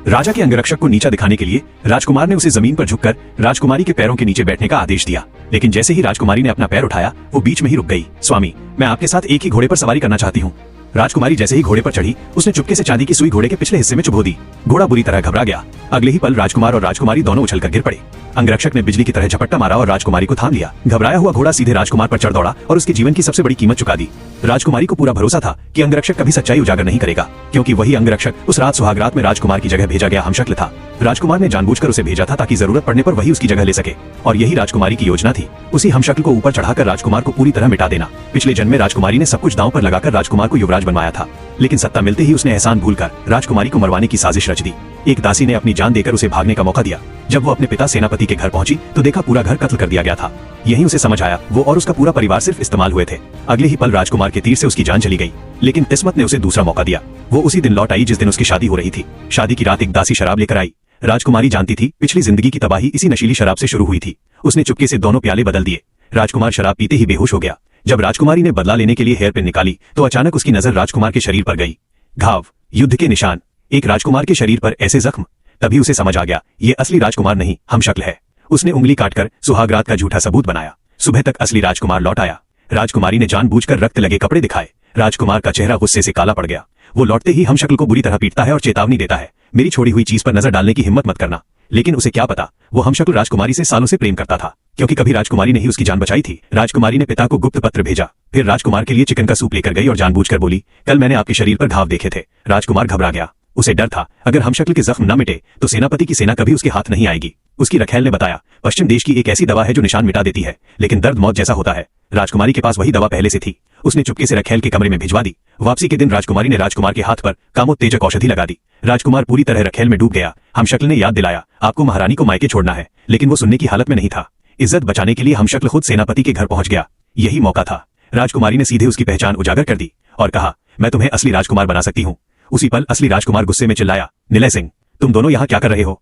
राजा के अंगरक्षक को नीचा दिखाने के लिए राजकुमार ने उसे जमीन पर झुककर राजकुमारी के पैरों के नीचे बैठने का आदेश दिया, लेकिन जैसे ही राजकुमारी ने अपना पैर उठाया वो बीच में ही रुक गई। स्वामी, मैं आपके साथ एक ही घोड़े पर सवारी करना चाहती हूँ। राजकुमारी जैसे ही घोड़े पर चढ़ी उसने चुपके से चांदी की सुई घोड़े के पिछले हिस्से में चुभो दी। घोड़ा बुरी तरह घबरा गया। अगले ही पल राजकुमार और राजकुमारी दोनों उछलकर गिर पड़े। अंगरक्षक ने बिजली की तरह झपट्टा मारा और राजकुमारी को थाम लिया। घबराया हुआ घोड़ा सीधे राजकुमार पर चढ़ दौड़ा और उसके जीवन की सबसे बड़ी कीमत चुका दी। राजकुमारी को पूरा भरोसा था कि अंगरक्षक कभी सच्चाई उजागर नहीं करेगा, क्योंकि वही अंगरक्षक उस रात सुहागरात में राजकुमार की जगह भेजा गया हमशक्ल था। राजकुमार ने जानबूझकर उसे भेजा था ताकि जरूरत पड़ने पर वही उसकी जगह ले सके, और यही राजकुमारी की योजना थी, उसी हमशक्ल को ऊपर चढ़ाकर राजकुमार को पूरी तरह मिटा देना। पिछले जन्म में राजकुमारी ने सब कुछ दांव पर लगाकर राजकुमार को युवराज बनवाया था, लेकिन सत्ता मिलते ही उसने एहसान भूलकर राजकुमारी को मरवाने की साजिश रच दी। एक दासी ने अपनी जान देकर उसे भागने का मौका दिया। जब वो अपने पिता सेनापति के घर पहुंची तो देखा पूरा घर कत्ल कर दिया गया था। यहीं उसे समझ आया वो और उसका पूरा परिवार सिर्फ इस्तेमाल हुए थे। अगले ही पल राजकुमार के तीर से उसकी जान चली गई, लेकिन किस्मत ने उसे दूसरा मौका दिया। वो उसी दिन लौट आई जिस दिन उसकी शादी हो रही थी। शादी की रात एक दासी शराब लेकर आई। राजकुमारी जानती थी पिछली जिंदगी की तबाही इसी नशीली शराब से शुरू हुई थी। उसने चुपके से दोनों प्याले बदल दिए। राजकुमार शराब पीते ही बेहोश हो गया। जब राजकुमारी ने बदला लेने के लिए हेयर पिन निकाली तो अचानक उसकी नजर राजकुमार के शरीर पर गई। घाव, युद्ध के निशान, एक राजकुमार के शरीर पर ऐसे जख्म। तभी उसे समझ आ गया ये असली राजकुमार नहीं हमशक्ल है। उसने उंगली काटकर सुहागरात का झूठा सबूत बनाया। सुबह तक असली राजकुमार लौट आया। राजकुमारी ने जानबूझकर रक्त लगे कपड़े दिखाए। राजकुमार का चेहरा गुस्से से काला पड़ गया। वो लौटते ही हमशक्ल को बुरी तरह पीटता है और चेतावनी देता है, मेरी छोड़ी हुई चीज पर नजर डालने की हिम्मत मत करना। लेकिन उसे क्या पता वो हमशक्ल राजकुमारी से सालों से प्रेम करता था, क्योंकि कभी राजकुमारी ने ही उसकी जान बचाई थी। राजकुमारी ने पिता को गुप्त पत्र भेजा, फिर राजकुमार के लिए चिकन का सूप लेकर गई और जानबूझकर बोली, कल मैंने आपके शरीर पर घाव देखे थे। राजकुमार घबरा गया। उसे डर था अगर हमशक्ल के जख्म न मिटे तो सेनापति की सेना कभी उसके हाथ नहीं आएगी। उसकी रखेल ने बताया, पश्चिम देश की एक ऐसी दवा है जो निशान मिटा देती है, लेकिन दर्द मौत जैसा होता है। राजकुमारी के पास वही दवा पहले से थी। उसने चुपके से रखेल के कमरे में भिजवा दी। वापसी के दिन राजकुमारी ने राजकुमार के हाथ पर कामोत्तेजक औषधि लगा दी। राजकुमार पूरी तरह रखेल में डूब गया। हमशक्ल ने याद दिलाया, आपको महारानी को मायके छोड़ना है, लेकिन वो सुनने की हालत में नहीं था। इज्जत बचाने के लिए हमशक्ल खुद सेनापति के घर पहुंच गया। यही मौका था। राजकुमारी ने सीधे उसकी पहचान उजागर कर दी और कहा, मैं तुम्हें असली राजकुमार बना सकती हूँ। उसी पल असली राजकुमार गुस्से में चिल्लाया, निलय सिंह, तुम दोनों यहाँ क्या कर रहे हो?